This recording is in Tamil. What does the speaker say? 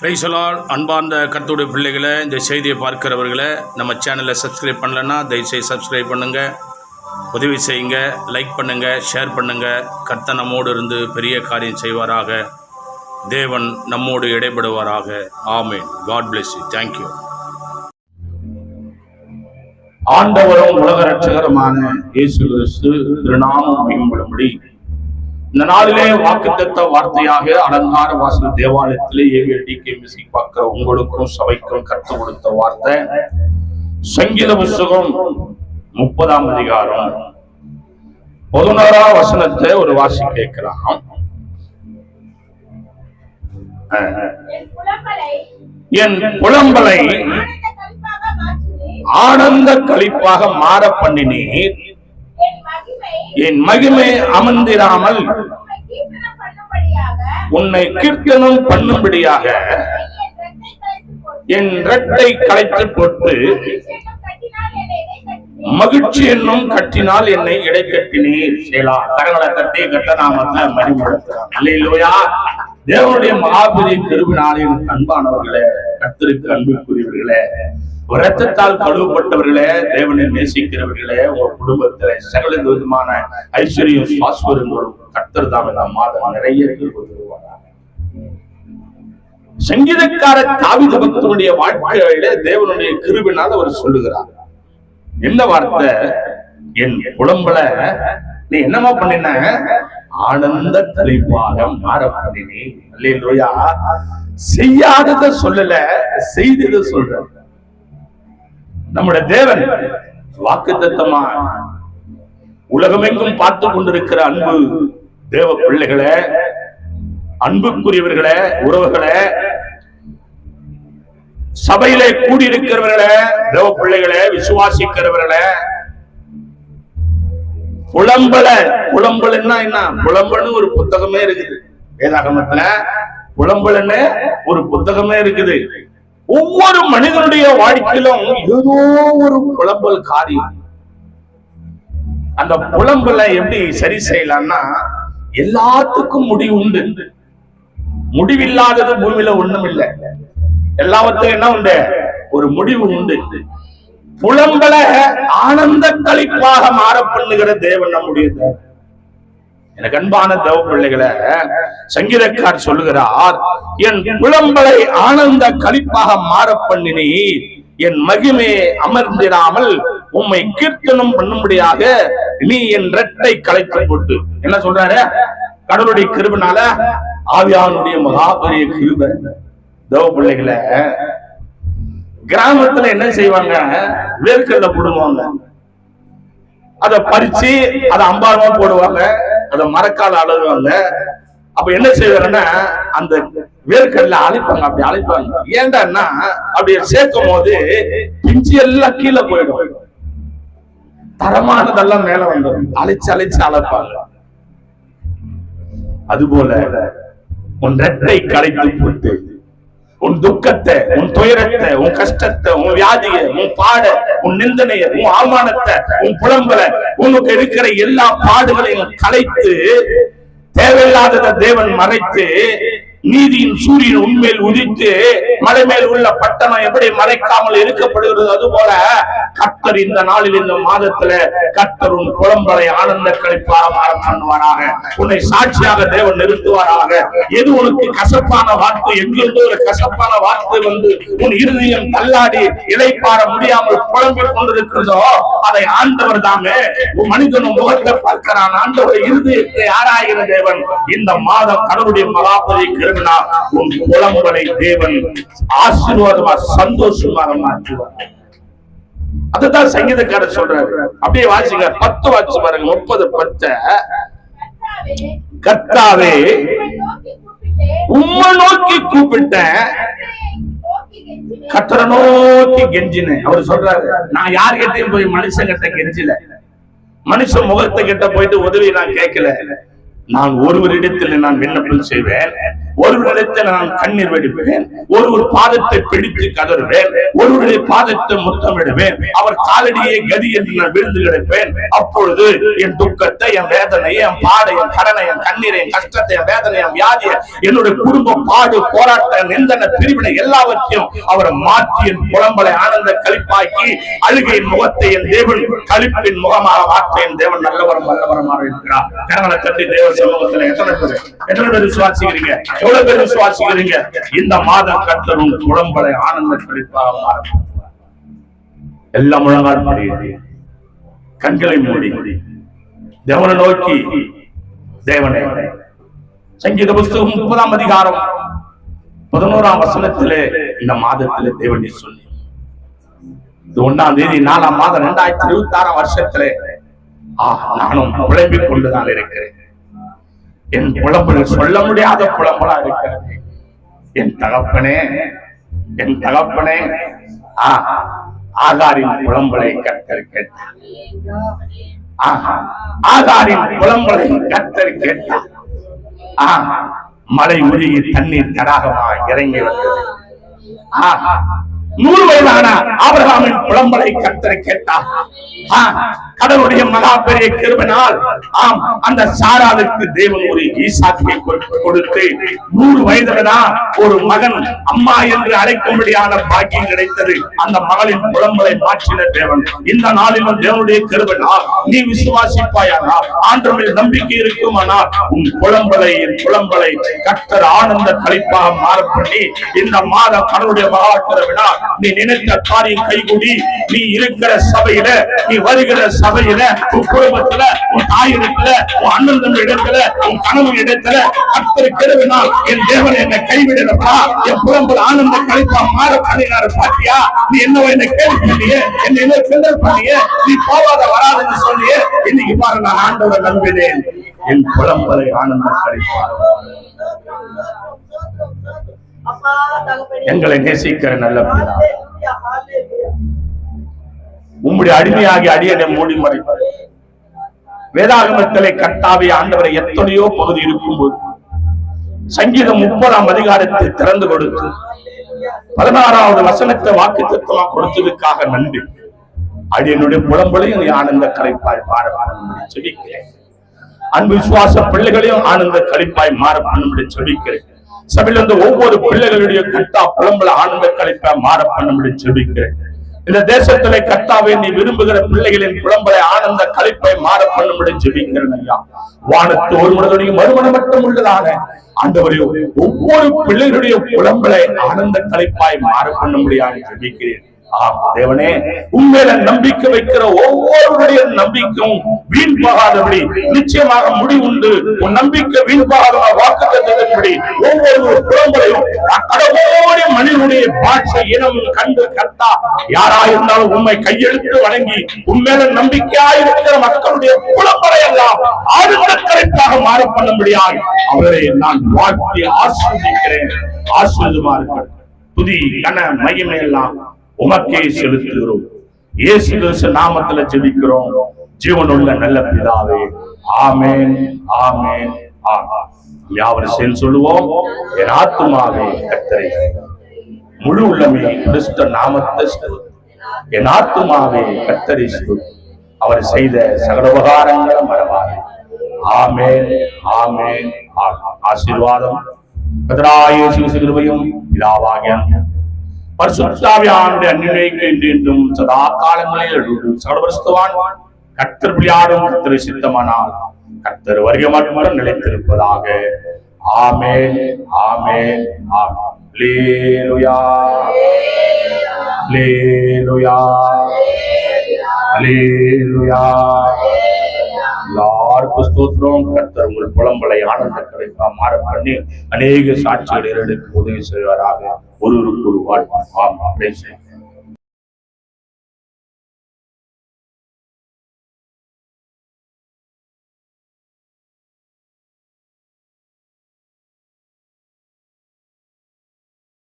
Praise the Lord. அன்பார்ந்த கர்த்தருடைய பிள்ளைகளை, இந்த செய்தியை பார்க்கிறவர்களை, நம்ம சேனலை சப்ஸ்கிரைப் பண்ணலைன்னா தயவுசெய்து சப்ஸ்கிரைப் பண்ணுங்கள், உதவி செய்யுங்க, லைக் பண்ணுங்கள், ஷேர் பண்ணுங்கள். கர்த்தர் நம்மோடு இருந்து பெரிய காரியம் செய்வாராக. தேவன் நம்மோடு இடைபடுவாராக. Amen. God bless you. Thank you. ஆண்டவரும் உலக ரட்சகருமான இயேசு கிறிஸ்து திருநாமம் மகிமைப்படும்படி இந்த நாளிலே வாக்குத்தத்த வார்த்தையாக அலங்கார வாசல் தேவாலயத்திலே ஏவிஎல்டிகேஎம்சி பார்க்கிற உங்களுக்கும் சபைக்கும் கற்றுக் கொடுத்த வார்த்தை சங்கீத புஸ்தகம் 30ஆம் அதிகாரம் 11ஆம் வசனத்தை ஒரு வாசி கேட்கலாம். என் புலம்பலை ஆனந்த களிப்பாக மாற பண்ணினீர், என் மகிமை அமர்ந்திராமல் உன்னை கீர்த்தனம் பண்ணும்படியாக என் இரட்டை களைத்து போட்டு மகிழ்ச்சி என்னும் கட்டினால் என்னை இடை கட்டினீர். கரங்களை தட்டி கட்டணாமத்தை மகிமைப்படுத்துகிறார். அல்லேலூயா. தேவனுடைய மகாபெரிய கிருபையினாலே அன்பானவர்களே, கர்த்தருக்கு அன்புக்குரியவர்களே, இரத்தத்தால் கழுவப்பட்டவர்களே, தேவனை நேசிக்கிறவர்களே, உங்க குடும்பத்தில சகல விதமான ஐஸ்வர்யம் சாஸ்வரங்களும் கர்த்தர் தான் இந்த மாதம் நிறைய கிருபை தருவாராக. சங்கீதக்கார தாவீது பக்தனுடைய வாழ்க்கையில தேவனுடைய கிருபையினால் அவர் சொல்லுகிறார். என்ன வார்த்தை? என் புலம்பல நீ என்னமா பண்ணின? ஆனந்த களிப்பாக மாற பண்ணினே. அல்லேலூயா. செய்யாததை சொல்லல, செய்ததை சொல்ற நம்முடைய தேவன். வாக்குத்தத்தமா உலகமெங்கும் பார்த்து கொண்டிருக்கிற அன்பு தேவ பிள்ளைகளே, அன்புக்குரியவர்களே, உறவுகளே, சபையிலே கூடியிருக்கிறவர்களே, தேவ பிள்ளைகளே, விசுவாசிக்கிறவர்களே, புலம்பல்னா என்ன? புலம்பல்னு ஒரு புத்தகமே இருக்குது வேதாகமத்துல. புலம்பல்னு ஒரு புத்தகமே இருக்குது. ஒவ்வொரு மனிதனுடைய வாழ்க்கையிலும் ஏதோ ஒரு புலம்பல் காரியம். அந்த புலம்பலை எப்படி சரி செய்யலாம்னா, எல்லாத்துக்கும் முடிவு உண்டு. முடிவில்லாதது பூமியில ஒண்ணும் இல்லை. எல்லாவற்றையும் என்ன உண்டு? ஒரு முடிவு உண்டு. புலம்பல ஆனந்த களிப்பாக மாற பண்ணுகிற தேவன் நம்முடைய தேவன். எனக்கு அன்பான தேவ பிள்ளைகளை, சங்கீதக்கார் சொல்லுகிறார், என் புலம்பலை ஆனந்த களிப்பாக மாற பண்ணினீ, என் மகிமை அமர்ந்திராமல் உம்மை கீர்த்தனம் பண்ணும்படியாக நீ என் இரட்டை களைத்து போட்டு. என்ன சொல்றாரு? கடவுளுடைய கிருபைனால, ஆவியானுடைய மகாபெரிய கிருபை. தேவ பிள்ளைகளை, கிராமத்துல என்ன செய்வாங்க? வேர்க்கடலை போடுவாங்க. அதை பறிச்சு அதை அம்பாரமா போடுவாங்க, அதை மரக்கால அழுவாங்க. அப்ப என்ன செய்வாங்கன்னா, அந்த வேர்க்கடலை அழைப்பாங்க. அப்படி அழைப்பாங்க. ஏன்டான்னா, அப்படி சேர்க்கும் போது பிஞ்சு எல்லாம் கீழே போயிடும், தரமானதெல்லாம் மேல வந்துடும். அழைச்சு அழைச்சு அழைப்பாங்க. அதுபோல உன் இரட்டை களைத்து போட்டு உன் துக்கத்தை, உன் துயரத்தை, உன் கஷ்டத்தை, உன் வியாதியை, உன் பாட, உன் நிந்தனைய, உன் அவமானத்தை, உன் புலம்பலை, உனக்கு இருக்கிற எல்லா பாடுகளையும் களைத்து, தேவையில்லாததை தேவன் மறைத்து, நீதியின் சூரியன் உண்மையில் உதித்து, மலை மேல் உள்ள பட்டணம் எப்படி மறைக்காமல் இருக்கப்படுகிறது, அதுபோல கர்த்தர் இந்த நாளில், இந்த மாதத்துல கர்த்தர் உன் புலம்பலை ஆனந்த களிப்பாக மாற பண்ணுவாராக. உன்னை சாட்சியாக தேவன் நிறுத்துவாராக. எது உனக்கு கசப்பான வார்த்தை, எங்கிருந்து ஒரு கசப்பான வார்த்தை வந்து உன் இருதயம் தள்ளாடி இளைப்பாற முடியாமல் புலம்பிக் கொண்டிருக்கிறதோ, அதை ஆண்டவர் தாமே மனிதனும் முகத்தை பார்க்கிறான். ஆண்டவர் இருதயத்தை ஆராய்கிற தேவன். இந்த மாதம் கடவுளுடைய மகாபெரிய உன் புலம்பலை தேவன் ஆசீர்வாதமா சந்தோஷமாக மாற்றுவார். அதுதான் சங்கீதக்காரர் சொல்றாரு. அப்படியே வாசிங்க, 10 வாசி பாருங்க. 30:10. கர்த்தாவே உம்மை நோக்கி கூப்பிட்டேன், கர்த்தரை நோக்கி கெஞ்சினேன். அவர் சொல்றாரு, நான் யார்கிட்டையும் போய் மனுஷன் கிட்ட கெஞ்சல, மனுஷன் முகத்தை கிட்ட போயிட்டு உதவி நான் கேட்கல. நான் ஒருவரிடத்தில் நான் விண்ணப்பம் செய்வேன், ஒருவரிடத்தில் நான் கண்ணீர் வெடிப்பேன், ஒரு பாதத்தை பிடித்து கதறுவேன், ஒருவருடைய பாதத்தை முத்தமிடுவேன், அவர் காலடியை கதி என்று நான் விழுந்து கிடப்பேன். அப்பொழுது என் துக்கத்தை, என் வேதனை, என் பாடை, என் கடனை, என் கண்ணீரை, என் கஷ்டத்தை, என் வேதனை, என் வியாதியை, என்னுடைய குடும்ப பாடு, போராட்ட, நிந்தன, பிரிவினை எல்லாவற்றையும் அவர் மாற்றி என் புலம்பலை ஆனந்த களிப்பாக்கி அழுகையின் முகத்தை என் தேவன் களிப்பின் முகமாக மாற்ற என் தேவன் நல்லவரும் வல்லவரமாக இருக்கிறார். கரங்களை தட்டி தேவ சமூகத்தில் எத்தனை பேர் விசுவாசிக்கிறீங்க? எவ்வளவு பேர் விசுவாசிக்கிறீங்க? இந்த மாதம் கர்த்தர் உன் புலம்பலை ஆனந்த களிப்பாக மாறும். எல்லாம் முழங்கால் படி, கண்களை மூடி தேவனை நோக்கி, தேவனே, சங்கீத புஸ்தகம் 30ஆம் அதிகாரம் 11ஆம் வசனத்திலே இந்த மாதத்திலே தேவன் சொல்லி, 1ஆம் தேதி 4ஆம் மாதம் 2026ஆம் வருஷத்திலே நானும் புலம்பிக் கொண்டுதான் இருக்கிறேன். என் புலம்பல் சொல்ல முடியாத புலம்பலா இருக்கிறது. என் தகப்பனே, என் தகப்பனே, ஆகாரின் புலம்பலை கர்த்தர் கேட்டார். ஆகாரின் புலம்பலை கர்த்தர் கேட்டார். மழை உருகி தண்ணீர் தடாகமாக இறங்கி வந்தது. 100 வயதான ஆபிரகாமின் புலம்பலை கர்த்தர் கேட்டார். கடவுளுடைய மகா பெரிய கிருபையினால் அந்த சாராளுக்கு தேவன் ஒரு ஈசாக்கை கொடுத்து 100 வயதுலதான் ஒரு மகன் அம்மா என்று அழைக்கும்படியான பாக்கியம் கிடைத்தது. அந்த மகளின் புலம்பலை மாற்றின தேவன் இந்த நாளிலும் தேவனுடைய கிருபையினால் நீ விசுவாசிப்பாயானால், ஆண்டவரில் நம்பிக்கை இருக்குமானால், உன் புலம்பலை, என் புலம்பலை கர்த்தர் ஆனந்த களிப்பாக மாற பண்ணி இந்த மாதம் கடவுளுடைய மகா கிருபையினால் நீ நினைத்த காரியம் கைகூடி, நீ இருக்கிற சபையில, நீ வருகிற சபையில, உன் குடும்பத்துல, உன் தாயிடத்துல, உன் அண்ணன் தம்பி இடத்துல, உன் கணவன் இடத்துல கர்த்தர் கிருபையினால் என் தேவன் என்னை கைவிடலப்பா, என் புலம்பல் ஆனந்த களிப்பா மாற பண்ணினாரு பாத்தியா? நீ என்ன கேள்வி பண்ணிய, என்ன கிண்டல் பண்ணிய, நீ போவாத வராதுன்னு சொல்லிய, இன்னைக்கு பாரு நான் ஆண்டவரை நம்பினேன், என் புலம்பலை ஆனந்த களிப்பா. எங்களை நேசிக்கிற நல்ல பிதாவே, உம்முடைய அடிமையாகி அடியனை மூடி மறைப்பார். வேதாகமத்திலே கர்த்தாவே ஆண்டவரை எத்தனையோ பகுதி இருக்கும்போது சங்கீதம் 30ஆம் அதிகாரத்தை திறந்து கொடுத்து 16வது வசனத்தை வாக்குத்தத்தமா கொடுத்ததுக்காக நன்றி. அடியனுடைய புலம்பலையும் ஆனந்த களிப்பாய் மாற பண்ணும்படி செபிக்கிறேன். அன்பு விசுவாச பிள்ளைகளையும் ஆனந்த களிப்பாய் மாற பண்ணும்படி செபிக்கிறேன். சபையில இருந்து ஒவ்வொரு பிள்ளைகளுடைய கர்த்தா புலம்பல ஆனந்த களிப்பாய் மாற பண்ணும்படி செபிக்கிறேன். இந்த தேசத்திலே கர்த்தாவே நீ விரும்புகிற பிள்ளைகளின் புலம்பலை ஆனந்த களிப்பை மாற பண்ணும்படி ஜெபிக்கிறேன் ஐயா. வானத்து ஒரு மனதுடைய மறுமணம் மட்டும் உள்ளதான ஆண்டவரே, ஒவ்வொரு பிள்ளைகளுடைய புலம்பலை ஆனந்த களிப்பாய் மாற பண்ணும்படியாக ஜெபிக்கிறேன். தேவனே, உண்மையில நம்பிக்கை வைக்கிற ஒவ்வொருடைய நம்பிக்கையும் வீண் போகாதபடி நிச்சயமாக முடிவுண்டு. உன் நம்பிக்கை வீண் போகாத வாக்குத்தத்தபடி ஒவ்வொரு புலம்பலையும் கடவுளுடைய மனிதனுடைய பாட்சை இனம் கண்டு கர்த்தா யாராயிருந்தாலும் உண்மை கையெழுத்து வணங்கி உண்மையில நம்பிக்கையாயிருக்கிற மக்களுடைய புலம்பலை எல்லாம் ஆழ்ந்த கருத்தாக மாற பண்ணும்படியாக அவரை நான் வாழ்த்தி ஆஸ்வதிக்கிறேன். ஆஸ்வதிமார்கள் துதி கன மகிமை எல்லாம் உமக்கே செலுத்துகிறோம். இயேசு கிறிஸ்து நாமத்துல ஜெபிக்கிறோம் ஜீவனுள்ள நல்ல பிதாவே. ஆமென், ஆமென், ஆமென். யாவரும் சேர்ந்து சொல்லுவோம். என் ஆத்துமாவே கர்த்தரை முழு உள்ளமே கிறிஸ்து நாமத்தை ஸ்தோத்திரி. என் ஆத்துமாவே கர்த்தரை ஸ்தோத்திரி. அவர் செய்த சகல உபகாரங்களை மறவாதே. ஆமென், ஆமென், ஆமென். ஆசீர்வாதம் கர்த்தராகிய இயேசு கிருபையும் பிதாவாகிய பரிசுத்தாவியானுடைய அன்பினைக்கு என்றும் சதா காலங்களில் எழுது சகலபரிசுத்தவான் கர்த்தர் விளையாடும் கர்த்தரை சித்தமானால் கர்த்தர் வருகை மட்டும் நிலைத்திருப்பதாக. ஆமென், ஆமென், ஆமென். அல்லேலூயா, அல்லேலூயா, அல்லேலூயா. எல்லாருக்கும் ஸ்தோத்திரம். கர்த்தர் உங்கள் புலம்பலை ஆனந்த கிடைப்பா மாற பண்ணி அநேக சாட்சிகள் எடுக்க உதவி செய்வாராக. ஒருவருக்கு ஒரு வாழ்க்கை.